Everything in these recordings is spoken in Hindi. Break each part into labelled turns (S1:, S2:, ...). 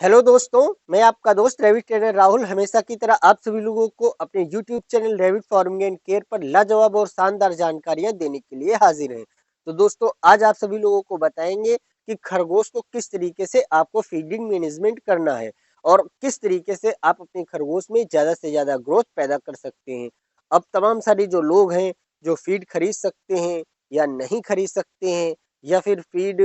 S1: हेलो दोस्तों, मैं आपका दोस्त रैबिट ट्रेनर राहुल हमेशा की तरह आप सभी लोगों को अपने YouTube channel rabbit farming and care पर लाजवाब और शानदार जानकारियां देने के लिए हाजिर हैं। तो दोस्तों, आज आप सभी लोगों को बताएंगे कि खरगोश को किस तरीके से आपको फीडिंग मैनेजमेंट करना है और किस तरीके से आप अपने खरगोश में ज़्यादा से ज़्यादा ग्रोथ पैदा कर सकते हैं। अब तमाम सारे जो लोग हैं जो फीड खरीद सकते हैं या नहीं खरीद सकते हैं या फिर फीड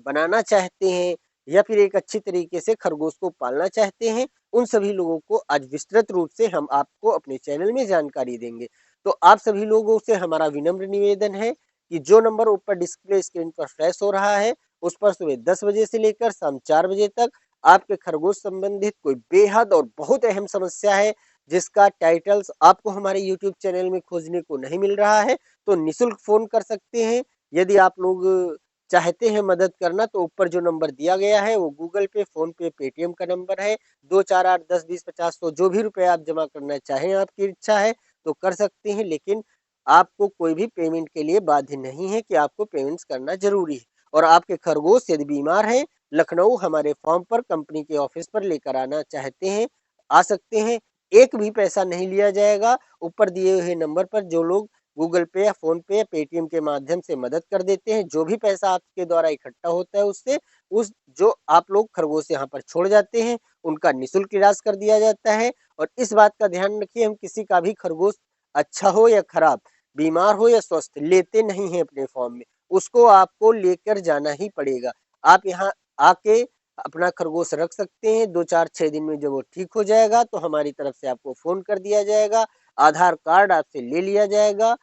S1: बनाना चाहते हैं या फिर एक अच्छी तरीके से खरगोश को पालना चाहते हैं, उन सभी लोगों को आज विस्तृत रूप से हम आपको अपने चैनल में जानकारी देंगे। तो आप सभी लोगों से हमारा विनम्र निवेदन है कि जो नंबर ऊपर डिस्प्ले स्क्रीन पर फ्लैश हो रहा है, उस पर सुबह 10 बजे से लेकर शाम 4 बजे तक आपके खरगोश संबंधित कोई बेहद और बहुत अहम समस्या है, जिसका टाइटल्स आपको हमारे यूट्यूब चैनल में खोजने को नहीं मिल रहा है, तो निःशुल्क फ़ोन कर सकते हैं। यदि आप लोग चाहते हैं मदद करना तो ऊपर जो नंबर दिया गया है वो गूगल पे, फोन पे, पेटीएम का नंबर है। 248102050 जो भी रुपए आप जमा करना चाहें, आपकी इच्छा है तो कर सकते हैं, लेकिन आपको कोई भी पेमेंट के लिए बाध्य नहीं है कि आपको पेमेंट्स करना जरूरी है। और आपके खरगोश यदि बीमार है, लखनऊ हमारे फॉर्म पर कंपनी के ऑफिस पर लेकर आना चाहते हैं, आ सकते हैं। एक भी पैसा नहीं लिया जाएगा। ऊपर दिए हुए नंबर पर जो लोग गूगल पे या फोन पे या पेटीएम के माध्यम से मदद कर देते हैं, जो भी पैसा आपके द्वारा इकट्ठा होता है उससे उस जो आप लोग खरगोश यहाँ पर छोड़ जाते हैं उनका निःशुल्क इलाज कर दिया जाता है। और इस बात का ध्यान रखिए, हम किसी का भी खरगोश अच्छा हो या खराब, बीमार हो या स्वस्थ, लेते नहीं है अपने फॉर्म में। उसको आपको लेकर जाना ही पड़ेगा। आप यहाँ आके अपना खरगोश रख सकते हैं। 2 4 6 दिन में जब वो ठीक हो जाएगा तो हमारी तरफ से आपको फोन कर दिया जाएगा, आधार कार्ड आपसे ले लिया जाएगा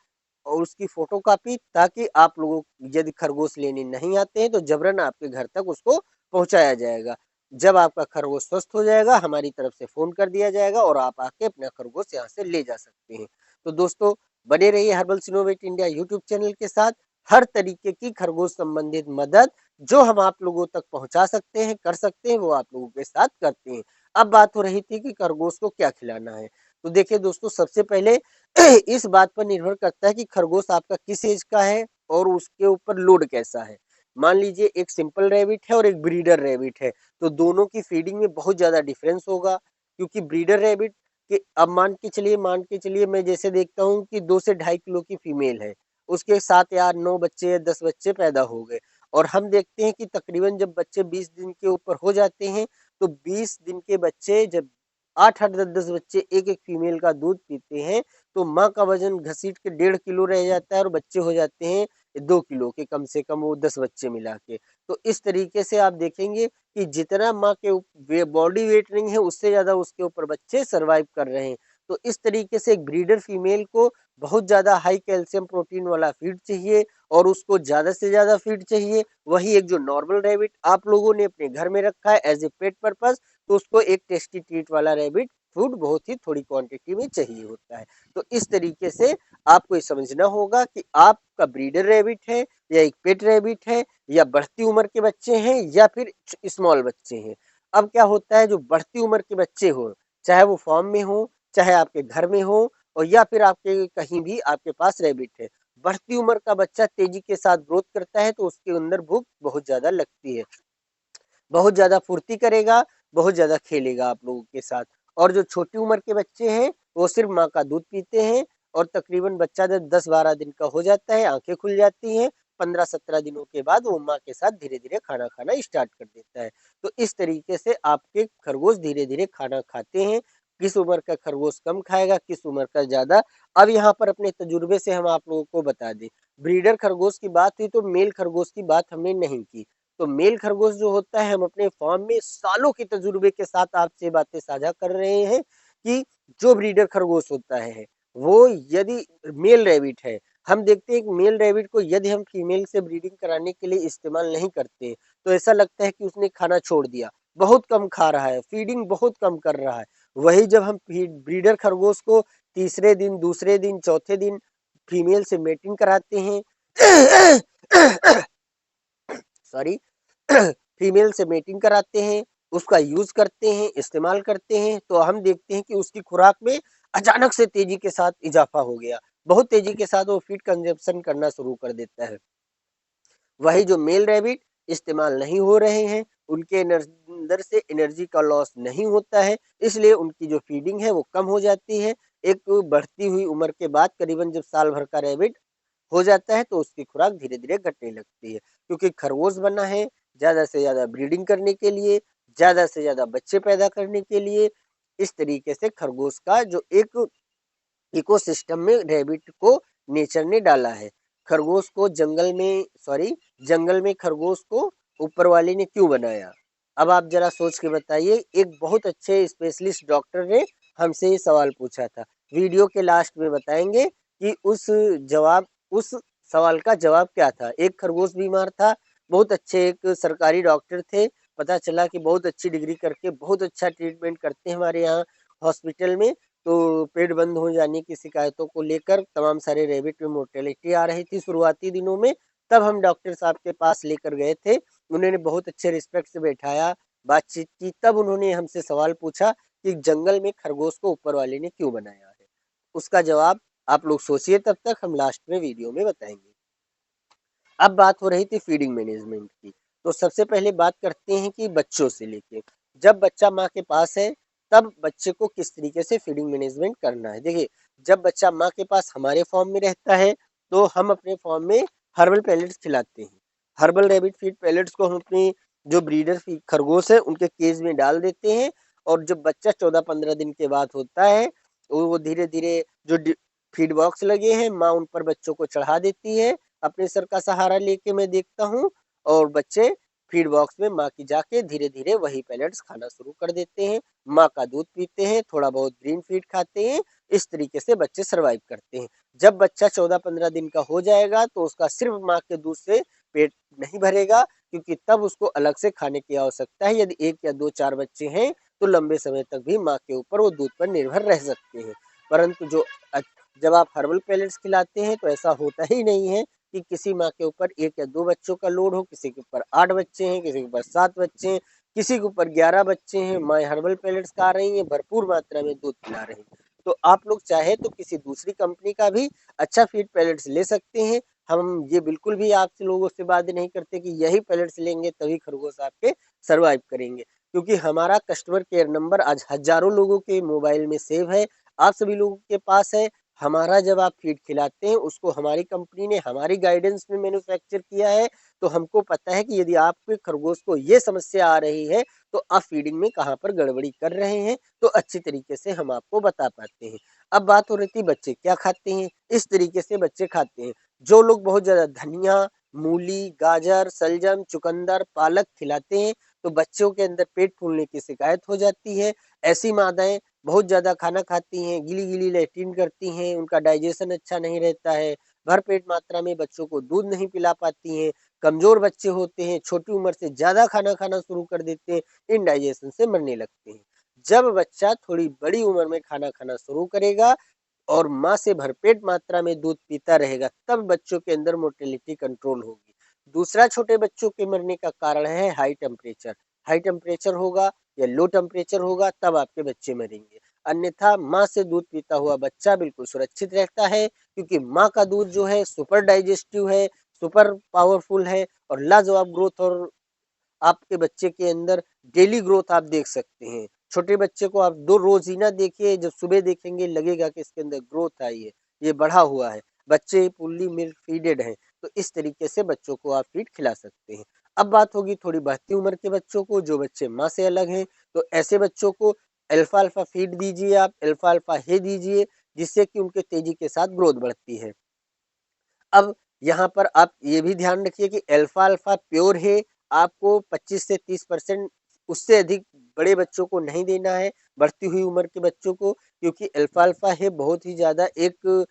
S1: और उसकी फोटोकॉपी, ताकि आप लोगों यदि खरगोश लेने नहीं आते हैं तो जबरन आपके घर तक उसको पहुंचाया जाएगा। जब आपका खरगोश स्वस्थ हो जाएगा हमारी तरफ से फोन कर दिया जाएगा और आप आके अपना खरगोश यहाँ से ले जा सकते हैं। तो दोस्तों, बने रहिए herbal Synovate India YouTube channel के साथ। हर तरीके की खरगोश संबंधित मदद जो हम आप लोगों तक पहुंचा सकते हैं, कर सकते हैं, वो आप लोगों के साथ करते हैं। अब बात हो रही थी कि खरगोश को क्या खिलाना है। तो देखिए दोस्तों, सबसे पहले इस बात पर निर्भर करता है कि खरगोश आपका किस एज का है और उसके ऊपर लोड कैसा है। मान लीजिए एक सिंपल रैबिट है और एक ब्रीडर रैबिट है, तो दोनों की फीडिंग में बहुत ज्यादा डिफरेंस होगा। क्योंकि ब्रीडर रैबिट के अब मान के चलिए मैं जैसे देखता हूँ कि 2 से 2.5 किलो की फीमेल है, उसके 7 या 9 बच्चे या 10 बच्चे पैदा हो गए। और हम देखते हैं कि तकरीबन जब बच्चे 20 दिन के ऊपर हो जाते हैं, तो 20 दिन के बच्चे जब 8 8 10 10 बच्चे एक एक फीमेल का दूध पीते हैं, तो माँ का वजन घसीट के 1.5 किलो रह जाता है और बच्चे हो जाते हैं 2 किलो के, कम से कम वो 10 बच्चे मिला के। तो इस तरीके से आप देखेंगे कि जितना माँ के बॉडी वेट नहीं है, उससे ज्यादा उसके ऊपर बच्चे सरवाइव कर रहे हैं। तो इस तरीके से एक ब्रीडर फीमेल को बहुत ज्यादा हाई कैल्शियम प्रोटीन वाला फीड चाहिए और उसको ज्यादा से ज्यादा फीड चाहिए। वही एक जो नॉर्मल रैबिट आप लोगों ने अपने घर में रखा है एज ए पेट पर्पज, तो उसको एक टेस्टी ट्रीट वाला रैबिट फूड बहुत ही थोड़ी क्वांटिटी में चाहिए होता है। तो इस तरीके से आपको ये समझना होगा कि आपका ब्रीडर रैबिट है या एक पेट रैबिट है या बढ़ती उम्र के बच्चे हैं या फिर स्मॉल बच्चे हैं। अब क्या होता है, जो बढ़ती उम्र के बच्चे हो, चाहे वो फॉर्म में हो, चाहे आपके घर में हो, और या फिर आपके कहीं भी आपके पास रैबिट है, बढ़ती उम्र का बच्चा तेजी के साथ ग्रोथ करता है तो उसके अंदर भूख बहुत ज्यादा लगती है, बहुत ज्यादा फुर्ती करेगा, बहुत ज्यादा खेलेगा आप लोगों के साथ। और जो छोटी उम्र के बच्चे हैं वो सिर्फ माँ का दूध पीते हैं और तकरीबन बच्चा जब 10 12 दिन का हो जाता है, आंखें खुल जाती हैं, 15 17 दिनों के बाद वो माँ के साथ धीरे धीरे खाना खाना स्टार्ट कर देता है। तो इस तरीके से आपके खरगोश धीरे धीरे खाना खाते हैं। किस उम्र का खरगोश कम खाएगा, किस उम्र का ज्यादा, अब यहाँ पर अपने तजुर्बे से हम आप लोगों को बता दें। ब्रीडर खरगोश की बात हुई तो मेल खरगोश की बात हमने नहीं की। तो मेल खरगोश जो होता है, हम अपने फार्म में सालों के तजुर्बे के साथ आपसे बातें साझा कर रहे हैं कि जो ब्रीडर खरगोश होता है वो यदि मेल रैबिट है, हम देखते हैं कि मेल रैबिट को यदि हम फीमेल से ब्रीडिंग कराने के लिए इस्तेमाल नहीं करते तो ऐसा लगता है कि उसने खाना छोड़ दिया, बहुत कम खा रहा है, फीडिंग बहुत कम कर रहा है। वही जब हम ब्रीडर खरगोश को तीसरे दिन, दूसरे दिन, चौथे दिन फीमेल से मेटिंग कराते हैं सॉरी फीमेल से मेटिंग कराते हैं, उसका यूज करते हैं, इस्तेमाल करते हैं, तो हम देखते हैं कि उसकी खुराक में अचानक से तेजी के साथ इजाफा हो गया, बहुत तेजी के साथ वो फीड कंजप्शन करना शुरू कर देता है। वही जो मेल रैबिट इस्तेमाल नहीं हो रहे हैं, उनके अंदर से एनर्जी का लॉस नहीं होता है, इसलिए उनकी जो फीडिंग है वो कम हो जाती है। एक बढ़ती हुई उम्र के बाद करीबन जब साल भर का रैबिट हो जाता है तो उसकी खुराक धीरे-धीरे घटने लगती है, क्योंकि खरगोश बना है ज़्यादा से ज़्यादा ब्रीडिंग करने के लिए, ज़्यादा से ज़्यादा बच्चे पैदा करने के लिए। इस तरीके से खरगोश का जो एक इकोसिस्टम में रैबिट को नेचर ने डाला है। खरगोश को जंगल में खरगोश को ऊपर वाले ने क्यों बनाया? अब आप जरा सोच के बताइए। एक बहुत अच्छे स्पेशलिस्ट डॉक्टर ने हमसे ये सवाल पूछा था। वीडियो के लास्ट में बताएंगे कि उस सवाल का जवाब क्या था। एक खरगोश बीमार था, बहुत अच्छे एक सरकारी डॉक्टर थे। पता चला कि बहुत अच्छी डिग्री करके बहुत अच्छा ट्रीटमेंट करते हैं हमारे यहाँ हॉस्पिटल में। तो पेट बंद हो जाने की शिकायतों को लेकर तमाम सारे रैबिट में मोर्टेलिटी आ रही थी शुरुआती दिनों में। तब हम डॉक्टर साहब के पास लेकर गए थे। उन्होंने बहुत अच्छे रिस्पेक्ट से बैठाया, बातचीत की। तब उन्होंने हमसे सवाल पूछा कि जंगल में खरगोश को ऊपर वाले ने क्यों बनाया है। उसका जवाब आप लोग सोचिए, तब तक हम लास्ट में वीडियो में बताएंगे। अब बात हो रही थी फीडिंग मैनेजमेंट की। तो सबसे पहले बात करते हैं कि बच्चों से लेके जब बच्चा माँ के पास है तब बच्चे को किस तरीके से फीडिंग मैनेजमेंट करना है। देखिए, जब बच्चा माँ के पास हमारे फॉर्म में रहता है तो हम अपने फॉर्म में हर्बल पैलेट्स खिलाते हैं। हर्बल रैबिट फीड पैलेट्स को हम अपने जो ब्रीडर खरगोश है उनके केज में डाल देते हैं। और जब बच्चा 14-15 दिन के बाद होता है तो वो धीरे धीरे जो फीड बॉक्स लगे हैं माँ उन पर बच्चों को चढ़ा देती है। अपने सर का सहारा लेके मैं देखता हूँ और बच्चे फीड बॉक्स में माँ की जाके धीरे धीरे वही पैलेट्स खाना शुरू कर देते हैं। माँ का दूध पीते हैं, थोड़ा बहुत ग्रीन फीड खाते हैं। इस तरीके से बच्चे सरवाइव करते हैं। जब बच्चा 14-15 दिन का हो जाएगा तो उसका सिर्फ माँ के दूध से पेट नहीं भरेगा, क्योंकि तब उसको अलग से खाने की आवश्यकता है। यदि 1 या 2-4 बच्चे हैं तो लंबे समय तक भी माँ के ऊपर वो दूध पर निर्भर रह सकते हैं। परंतु जब आप हर्बल पैलेट्स खिलाते हैं तो ऐसा होता ही नहीं है कि किसी माँ के ऊपर 1 या 2 बच्चों का लोड हो। किसी के ऊपर 8 बच्चे हैं, किसी के ऊपर 7 बच्चे हैं, किसी के ऊपर 11 बच्चे हैं। माँ हर्बल पैलेट्स खा रही हैं, भरपूर मात्रा में दूध पिला रही हैं। तो आप लोग चाहे तो किसी दूसरी कंपनी का भी अच्छा फीड पैलेट्स ले सकते हैं। हम ये बिल्कुल भी आपसे लोगों से वादे नहीं करते कि यही पैलेट्स लेंगे तभी खरगोश आपके सर्वाइव करेंगे, क्योंकि हमारा कस्टमर केयर नंबर आज हजारों लोगों के मोबाइल में सेव है, आप सभी लोगों के पास है। हमारा जब आप फीड खिलाते हैं उसको हमारी कंपनी ने हमारी गाइडेंस में मैन्युफैक्चर किया है। तो हमको पता है कि यदि आपके खरगोश को ये समस्या आ रही है तो आप फीडिंग में कहाँ पर गड़बड़ी कर रहे हैं, तो अच्छी तरीके से हम आपको बता पाते हैं। अब बात हो रही थी बच्चे क्या खाते हैं। इस तरीके से बच्चे खाते हैं। जो लोग बहुत ज्यादा धनिया, मूली, गाजर, सलजम, चुकंदर, पालक खिलाते हैं तो बच्चों के अंदर पेट फूलने की शिकायत हो जाती है। ऐसी मादाएं बहुत ज़्यादा खाना खाती हैं, गीली-गीली लैट्रिन करती हैं, उनका डाइजेशन अच्छा नहीं रहता है, भरपेट मात्रा में बच्चों को दूध नहीं पिला पाती हैं, कमज़ोर बच्चे होते हैं, छोटी उम्र से ज़्यादा खाना खाना शुरू कर देते हैं, इंडाइजेशन से मरने लगते हैं। जब बच्चा थोड़ी बड़ी उम्र में खाना खाना शुरू करेगा और माँ से भरपेट मात्रा में दूध पीता रहेगा, तब बच्चों के अंदर मोर्टेलिटी कंट्रोल होगी। दूसरा छोटे बच्चों के मरने का कारण है हाई टेम्परेचर। हाई टेम्परेचर होगा या लो टेम्परेचर होगा तब आपके बच्चे मरेंगे। अन्यथा माँ से दूध पीता हुआ बच्चा बिल्कुल सुरक्षित रहता है, क्योंकि माँ का दूध जो है सुपर डाइजेस्टिव है, सुपर पावरफुल है और लाजवाब ग्रोथ। और आपके बच्चे के अंदर डेली ग्रोथ आप देख सकते हैं। छोटे बच्चे को आप दो रोजीना देखिए, जब सुबह देखेंगे लगेगा कि इसके अंदर ग्रोथ आई है, ये बढ़ा हुआ है, बच्चे फुल्ली मिल्क फीडेड हैं। तो इस तरीके से बच्चों को आप फीड खिला सकते हैं। अब बात होगी थोड़ी बढ़ती उम्र के बच्चों को, जो बच्चे माँ से अलग हैं। तो ऐसे बच्चों को अल्फा अल्फा फीड दीजिए, आप अल्फा अल्फा हे दीजिए, जिससे कि उनके तेजी के साथ ग्रोथ बढ़ती है। अब यहाँ पर आप ये भी ध्यान रखिए कि अल्फा अल्फा प्योर है, आपको 25 से 30% उससे अधिक बड़े बच्चों को नहीं देना है, बढ़ती हुई उम्र के बच्चों को, क्योंकि अल्फा अल्फा है बहुत ही ज़्यादा एक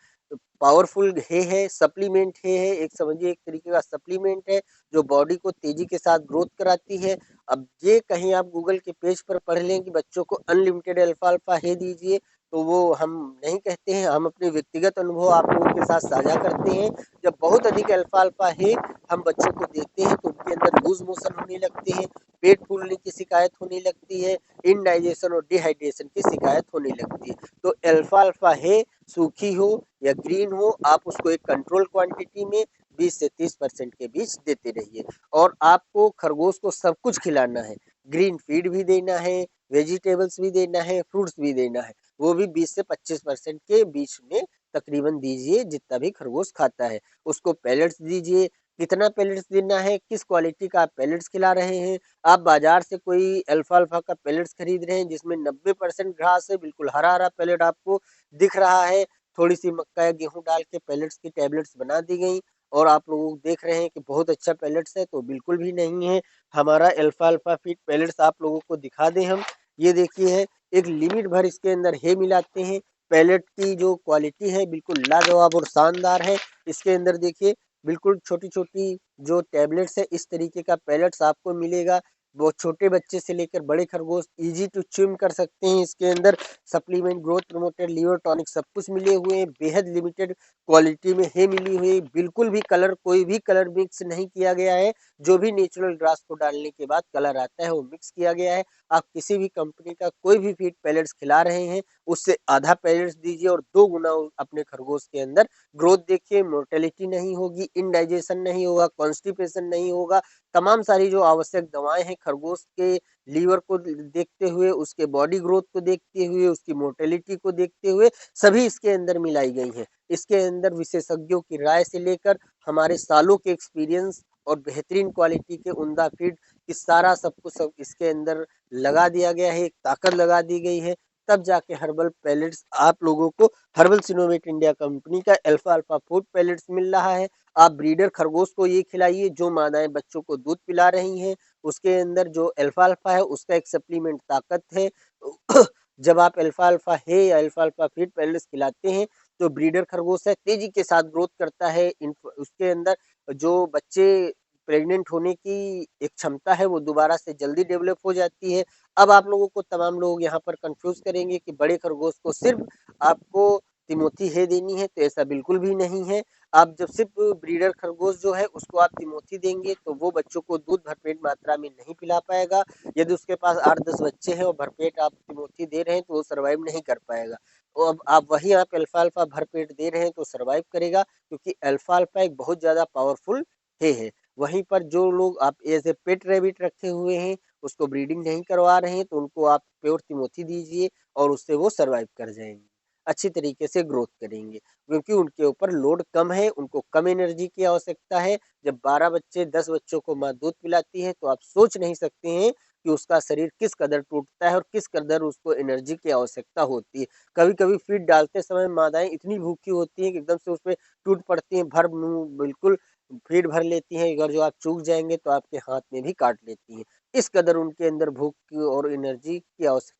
S1: पावरफुल है, सप्लीमेंट है, एक समझिए एक तरीके का सप्लीमेंट है जो बॉडी को तेजी के साथ ग्रोथ कराती है। अब ये कहीं आप गूगल के पेज पर पढ़ लें कि बच्चों को अनलिमिटेड अल्फा अल्फा है दीजिए, तो वो हम नहीं कहते हैं। हम अपने व्यक्तिगत अनुभव आप लोगों के साथ साझा करते हैं। जब बहुत अधिक अल्फा अल्फा है हम बच्चों को देते हैं तो उनके अंदर लूज मोशन होने लगते हैं, पेट फूलने की शिकायत होने लगती है, इंडाइजेशन और डिहाइड्रेशन की शिकायत होने लगती है। तो अल्फा अल्फा है, सूखी हो या ग्रीन हो, आप उसको एक कंट्रोल क्वांटिटी में 20 से 30% के बीच देते रहिए। और आपको खरगोश को सब कुछ खिलाना है, ग्रीन फीड भी देना है, वेजिटेबल्स भी देना है, फ्रूट्स भी देना है, वो भी 20 से 25% के बीच में तकरीबन दीजिए जितना भी खरगोश खाता है। उसको पेलेट्स दीजिए, कितना पेलेट्स देना है, किस क्वालिटी का आप पेलेट्स खिला रहे हैं। आप बाजार से कोई अल्फाल्फा का पेलेट्स खरीद रहे हैं जिसमें 90% घास है, बिल्कुल हरा-हरा पेलेट आपको दिख रहा है, थोड़ी-सी मक्का या गेहूँ डाल के पेलेट्स की टैबलेट्स बना दी गई और आप लोग देख रहे हैं कि बहुत अच्छा पेलेट्स है, तो बिल्कुल भी नहीं है। हमारा अल्फाल्फा फीड पेलेट्स आप लोगों को दिखा दें हम, ये देखिए है, एक लिमिट भर इसके अंदर हे मिलाते हैं। पेलेट की जो क्वालिटी है बिल्कुल लाजवाब और शानदार है। इसके अंदर देखिए बिल्कुल छोटी-छोटी जो टैबलेट्स है इस तरीके का पेलेट्स आपको मिलेगा। वो छोटे बच्चे से लेकर बड़े खरगोश ईज़ी टू च्यूइंग कर सकते हैं। इसके अंदर supplement, growth promoter, liver tonic सब कुछ मिले हुए हैं। बेहद लिमिटेड क्वालिटी में है मिली हुई, बिल्कुल भी कलर कोई भी कलर मिक्स नहीं किया गया है। जो भी नेचुरल ग्रास को डालने के बाद कलर आता है वो मिक्स किया गया है। आप किसी भी कंपनी का कोई भी फीड पेलेट्स खिला रहे हैं उससे आधा पेलेट्स दीजिए और 2 गुना अपने खरगोश के अंदर ग्रोथ देखिए, मोर्टेलिटी नहीं होगी, इंडाइजेशन नहीं होगा, कॉन्स्टिपेशन नहीं होगा। तमाम सारी जो आवश्यक दवाएं हैं खरगोश के लीवर को देखते हुए, उसके बॉडी ग्रोथ को देखते हुए, उसकी मोर्टेलिटी को देखते हुए सभी इसके अंदर मिलाई गई हैं। इसके अंदर विशेषज्ञों की राय से लेकर हमारे सालों के एक्सपीरियंस और बेहतरीन क्वालिटी के उम्दा फीड की सारा सब कुछ सब इसके अंदर लगा दिया गया है, एक ताकत लगा दी गई है। तब जाके हर्बल पैलेट्स आप लोगों को हर्बल सिनोवेट इंडिया कंपनी का अल्फा अल्फा फूड पैलेट्स मिल रहा है। आप ब्रीडर खरगोश को ये खिलाइए जो मादाएं बच्चों को दूध पिला रही हैं। उसके अंदर जो अल्फा अल्फा है उसका एक सप्लीमेंट ताकत है। जब आप अल्फा अल्फा है या अल्फा अल्फा फीड पैलेट्स खिलाते हैं तो ब्रीडर खरगोश है तेजी के साथ ग्रोथ करता है। उसके अंदर जो बच्चे प्रेग्नेंट होने की एक क्षमता है वो दोबारा से जल्दी डेवलप हो जाती है। अब आप लोगों को तमाम लोग यहाँ पर कंफ्यूज करेंगे कि बड़े खरगोश को सिर्फ आपको तिमोथी है देनी है, तो ऐसा बिल्कुल भी नहीं है। आप जब सिर्फ ब्रीडर खरगोश जो है उसको आप तिमोथी देंगे तो वो बच्चों को दूध भरपेट मात्रा में नहीं पिला पाएगा। यदि उसके पास 8-10 बच्चे हैं और भरपेट आप तिमोथी दे रहे हैं तो वो सर्वाइव नहीं कर पाएगा। तो अब आप वही आप अल्फा अल्फा भरपेट दे रहे हैं तो सर्वाइव करेगा, क्योंकि अल्फा अल्फा एक बहुत ज्यादा पावरफुल है। वहीं पर जो लोग आप एज ए पेट रैबिट रखे हुए हैं उसको ब्रीडिंग नहीं करवा रहे हैं तो उनको आप प्योर तिमोथी दीजिए और उससे वो सर्वाइव कर जाएंगे, अच्छी तरीके से ग्रोथ करेंगे, क्योंकि उनके ऊपर लोड कम है, उनको कम एनर्जी की आवश्यकता है। जब 12 बच्चे 10 बच्चों को माँ दूध पिलाती है तो आप सोच नहीं सकते हैं कि उसका शरीर किस कदर टूटता है और किस कदर उसको एनर्जी की आवश्यकता होती है। कभी कभी फीड डालते समय मादाएं इतनी भूखी होती हैं कि एकदम से उसपे टूट पड़ती हैं, भर मुंह बिल्कुल फीड भर लेती हैं, अगर जो आप चूक जाएंगे तो आपके हाथ में भी काट लेती हैं। इस कदर उनके अंदर भूख की और एनर्जी की आवश्यकता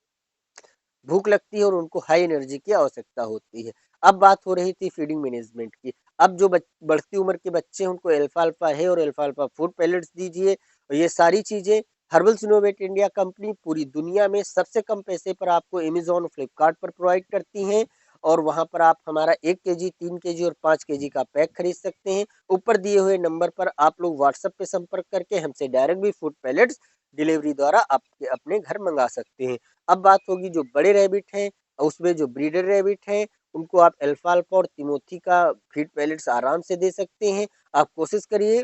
S1: भूख लगती है और उनको हाई एनर्जी की आवश्यकता होती है। अब बात हो रही थी फीडिंग मैनेजमेंट की। अब जो बढ़ती उम्र के बच्चे हैं उनको अल्फा अल्फा है और अल्फा अल्फा फूड पैलेट्स दीजिए। और ये सारी चीजें हर्बल सिनोवेट इंडिया कंपनी पूरी दुनिया में सबसे कम पैसे पर आपको अमेजोन फ्लिपकार्ट पर प्रोवाइड करती हैं। और वहां पर आप हमारा 1 केजी, 3 केजी और 5 केजी का पैक खरीद सकते हैं। ऊपर दिए हुए नंबर पर आप लोग व्हाट्सएप पे संपर्क करके हमसे डायरेक्ट भी फूड पैलेट्स डिलीवरी द्वारा आपके अपने घर मंगा सकते हैं। अब बात होगी जो बड़े रैबिट हैं और उसमें जो ब्रीडर रैबिट हैं उनको आप अल्फा अल्फा और तिमोथी का फीड पैलेट्स आराम से दे सकते हैं। आप कोशिश करिए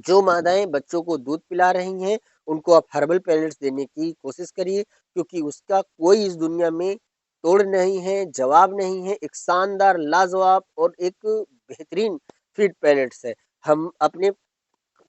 S1: जो मादाएं बच्चों को दूध पिला रही हैं उनको आप हर्बल पैलेट्स देने की कोशिश करिए, क्योंकि उसका कोई इस दुनिया में तोड़ नहीं है, जवाब नहीं है। एक शानदार लाजवाब और एक बेहतरीन फीड पैलेट्स है। हम अपने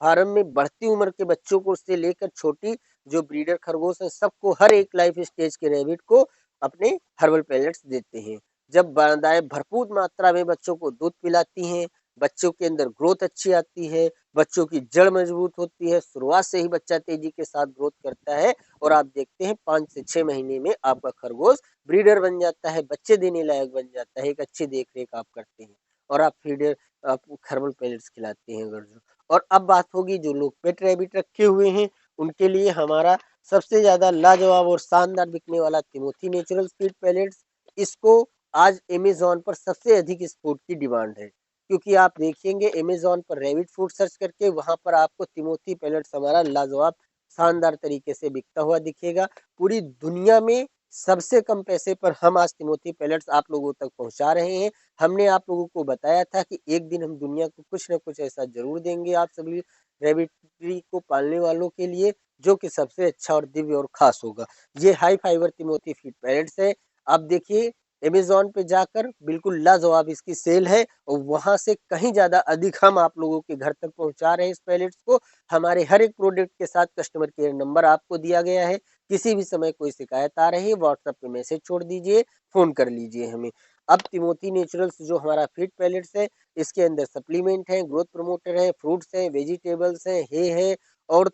S1: फार्म में बढ़ती उम्र के बच्चों को से लेकर छोटी जो ब्रीडर खरगोश है सबको हर एक लाइफ स्टेज के रैबिट को अपने हर्बल पैलेट्स देते हैं। जब बारदाएं भरपूर मात्रा में बच्चों को दूध पिलाती हैं, बच्चों के अंदर ग्रोथ अच्छी आती है, बच्चों की जड़ मजबूत होती है, शुरुआत से ही बच्चा तेजी के साथ ग्रोथ करता है और आप देखते हैं 5 से 6 महीने में आपका खरगोश ब्रीडर बन जाता है, बच्चे देने लायक बन जाता है। एक अच्छी देख रेख आप करते हैं और आप फीडर आप हर्बल पैलेट्स खिलाते हैं अगर जो। और अब बात होगी जो लोग पेट रैबिट रखे हुए हैं उनके लिए हमारा सबसे ज्यादा लाजवाब और शानदार बिकने वाला तिमोथी नेचुरल फीड पैलेट्स। इसको आज अमेजोन पर सबसे अधिक इस फूड की डिमांड है, क्योंकि आप देखेंगे अमेजोन पर रैबिट फूड सर्च करके वहां पर आपको तिमोथी पैलेट्स हमारा लाजवाब शानदार तरीके से बिकता हुआ दिखेगा। पूरी दुनिया में सबसे कम पैसे पर हम आज तिमोथी पैलेट्स आप लोगों तक पहुंचा रहे हैं। हमने आप लोगों को बताया था कि एक दिन हम दुनिया को कुछ न कुछ ऐसा जरूर देंगे आप सभी रेबिटरी को पालने वालों के लिए जो कि सबसे अच्छा और दिव्य और खास होगा। ये high fibre timothy feed pellets है। आप देखिए अमेज़न पे जाकर बिल्कुल लाजवाब इसकी सेल है और वहाँ से कहीं ज़्यादा अधिक हम आप लोगों के घर तक पहुँचा रहे हैं इस पैलेट्स को। हमारे हर एक प्रोडक्ट के साथ कस्टमर केयर नंबर आपको दिया गया है। किसी भी समय कोई शिकायत आ रही है व्हाट्सएप पे मैसेज छोड़ दीजिए, फ़ोन कर लीजिए हमें। अब तिमोथी नेचुरल्स जो हमारा फीड पैलेट्स है, इसके अंदर सप्लीमेंट है, ग्रोथ प्रमोटर है, फ्रूट्स हैं, वेजिटेबल्स हैं, है और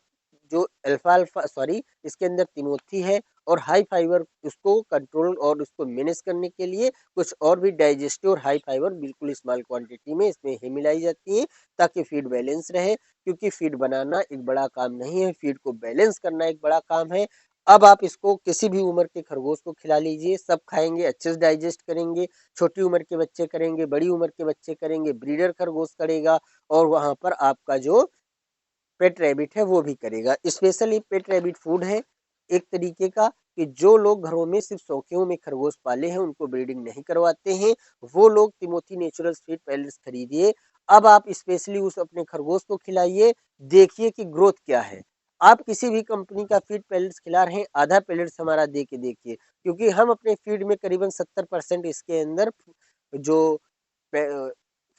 S1: जो अल्फाल्फा सॉरी इसके अंदर तिमोथी है और हाई फाइबर उसको कंट्रोल और उसको मैनेज करने के लिए कुछ और भी डाइजेस्टिव और हाई फाइबर बिल्कुल स्मॉल क्वांटिटी में इसमें ही मिलाई जाती है ताकि फीड बैलेंस रहे, क्योंकि फीड बनाना एक बड़ा काम नहीं है, फीड को बैलेंस करना एक बड़ा काम है। अब आप इसको किसी भी उम्र के खरगोश को खिला लीजिए, सब खाएंगे, अच्छे से डाइजेस्ट करेंगे। छोटी उम्र के बच्चे करेंगे, बड़ी उम्र के बच्चे करेंगे, ब्रीडर खरगोश करेगा और वहां पर आपका जो पेट रैबिट है वो भी करेगा। स्पेशली पेट रैबिट फूड है एक तरीके का कि जो लोग घरों में सिर्फ शौकियों में खरगोश पाले हैं उनको ब्रीडिंग नहीं करवाते हैं, वो लोग तिमोथी नेचुरल्स फीड पैलेट्स खरीदिए। अब आप स्पेशली उस अपने खरगोश को खिलाइए, देखिए कि ग्रोथ क्या है। आप किसी भी कंपनी का फीड पैलेट्स खिला रहे हैं, आधा पैलेट्स हमारा दे के देखिए, क्योंकि हम अपने फीड में करीबन 70% इसके अंदर जो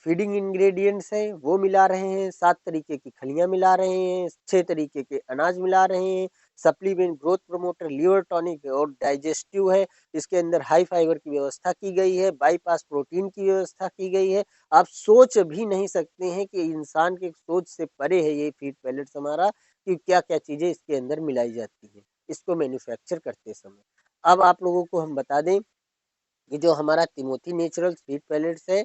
S1: फीडिंग इंग्रेडिएंट्स हैं वो मिला रहे हैं, 7 तरीके की खलियां मिला रहे हैं, 6 तरीके के अनाज मिला रहे हैं, supplement, growth promoter, liver tonic और डाइजेस्टिव है। इसके अंदर हाई फाइबर की व्यवस्था की गई है, बाईपास प्रोटीन की व्यवस्था की गई है। आप सोच भी नहीं सकते हैं कि इंसान के सोच से परे है ये फीड पैलेट्स हमारा, कि क्या-क्या चीजें इसके अंदर मिलाई जाती हैं इसको मैन्युफैक्चर करते समय। अब आप लोगों को हम बता दें ये जो हमारा तिमोथी नेचुरल फीड पैलेट्स है,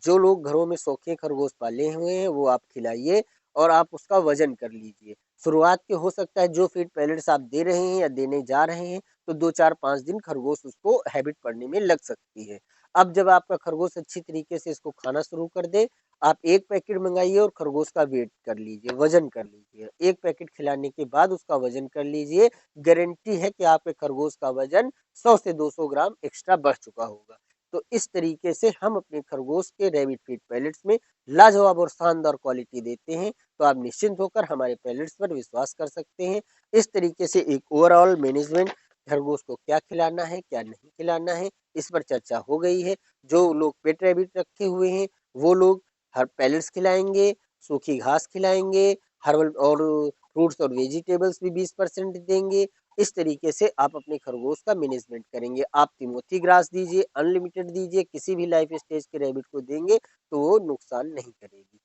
S1: जो लोग घरों में शौकीन खरगोश पाले हुए हैं वो आप खिलाइए और आप उसका वजन कर लीजिए। शुरुआत के हो सकता है जो फीड पैलेट्स आप दे रहे हैं या देने जा रहे हैं तो 2 4 5 दिन खरगोश उसको हैबिट पड़ने में लग सकती है। अब जब आपका खरगोश अच्छी तरीके से इसको खाना शुरू कर दे, आप एक पैकेट मंगाइए और खरगोश का वेट कर लीजिए, वजन कर लीजिए। एक पैकेट खिलाने के बाद उसका वजन कर लीजिए, गारंटी है कि आपके खरगोश का वजन 100 से 200 ग्राम एक्स्ट्रा बढ़ चुका होगा। तो इस तरीके से हम अपने खरगोश के रैबिट फीड पैलेट्स में लाजवाब और शानदार क्वालिटी देते हैं, तो आप निश्चिंत होकर हमारे पैलेट्स पर विश्वास कर सकते हैं। इस तरीके से एक ओवरऑल मैनेजमेंट खरगोश को क्या खिलाना है, क्या नहीं खिलाना है, इस पर चर्चा हो गई है। जो लोग पेट रैबिट रखे हुए हैं, वो लोग हर पैलेट्स खिलाएंगे, सूखी घास खिलाएंगे, हर्बल और फ्रूट्स और वेजिटेबल्स भी 20% देंगे। इस तरीके से आप अपने खरगोश का मैनेजमेंट करेंगे। आप तिमोथी ग्रास दीजिए, अनलिमिटेड दीजिए, किसी भी लाइफ स्टेज के रैबिट को देंगे तो वो नुकसान नहीं करेगी।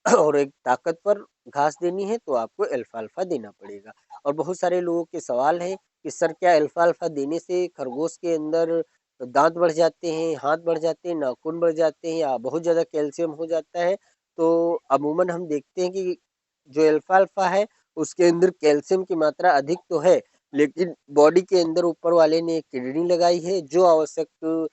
S1: और एक ताकतवर घास देनी है तो आपको अल्फाल्फा देना पड़ेगा। और बहुत सारे लोगों के सवाल है कि सर क्या अल्फाल्फा देने से खरगोश के अंदर दांत बढ़ जाते हैं, हाथ बढ़ जाते हैं, नाखून बढ़ जाते हैं या बहुत ज़्यादा कैल्शियम हो जाता है? तो अमूमन हम देखते हैं कि जो अल्फाल्फा है उसके अंदर कैल्शियम की मात्रा अधिक तो है, लेकिन बॉडी के अंदर ऊपर वाले ने एक किडनी लगाई है जो आवश्यक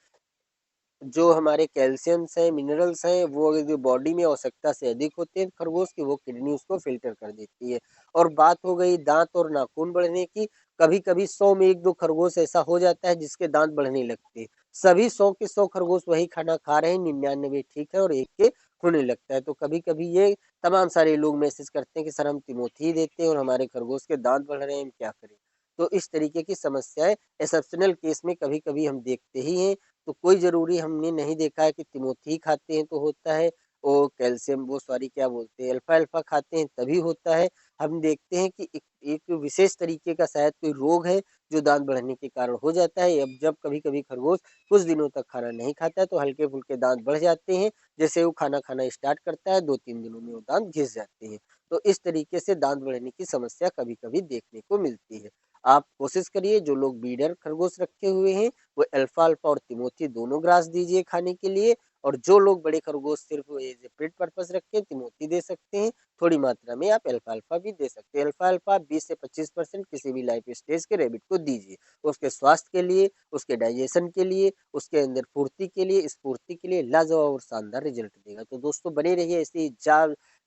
S1: जो हमारे कैल्शियम्स हैं, मिनरल्स हैं, वो अगर जो बॉडी में आवश्यकता से अधिक होते हैं खरगोश की, वो किडनी उसको फ़िल्टर कर देती है। और बात हो गई दाँत और नाखून बढ़ने की, कभी-कभी 100 में 1-2 खरगोश ऐसा हो जाता है जिसके दाँत बढ़ने लगते हैं। सभी 100 के 100 खरगोश वही खाना खा रहे हैं, 99 ठीक है और 1 के होने लगता है। तो कभी-कभी ये तमाम सारे लोग मैसेज करते हैं कि सर हम तिमोथी देते हैं और हमारे खरगोश के दाँत बढ़ रहे हैं, हम क्या करें? तो इस तरीके की समस्याएँ एक्सेप्शनल केस में कभी-कभी हम देखते ही हैं। तो कोई ज़रूरी हमने नहीं देखा है कि तिमोथी खाते हैं तो होता है, और कैल्शियम वो सॉरी क्या बोलते हैं अल्फ़ा-अल्फ़ा खाते हैं तभी होता है। हम देखते हैं कि एक एक विशेष तरीके का शायद कोई रोग है जो दाँत बढ़ने के कारण हो जाता है। अब जब कभी-कभी खरगोश कुछ दिनों तक खाना नहीं खाता है तो हल्के-फुल्के दाँत बढ़ जाते हैं। जैसे वो खाना खाना स्टार्ट करता है 2-3 दिनों में वो दाँत घिस जाते हैं। तो इस तरीके से दाँत बढ़ने की समस्या कभी-कभी देखने को मिलती है। आप कोशिश करिए जो लोग ब्रीडर खरगोश रखे हुए हैं वो अल्फा-अल्फा और तिमोथी दोनों ग्रास दीजिए खाने के लिए, और जो लोग बड़े खरगोश सिर्फ एज ए पेट पर्पस रखते हैं तिमोथी दे सकते हैं। थोड़ी मात्रा में आप अल्फा-अल्फा भी दे सकते हैं। अल्फा-अल्फा 20 से 25% किसी भी लाइफ स्टेज के रैबिट को दीजिए। उसके स्वास्थ्य के लिए, उसके डाइजेशन के लिए, उसके अंदर फुर्ती के लिए, स्फूर्ति के लिए लाजवाब और शानदार रिजल्ट देगा। तो दोस्तों बने रहिए ऐसी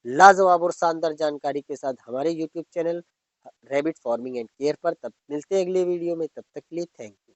S1: लाजवाब और शानदार जानकारी के साथ हमारे YouTube channel rabbit farming and care पर। तब मिलते हैं अगले वीडियो में, तब तक के लिए थैंक यू।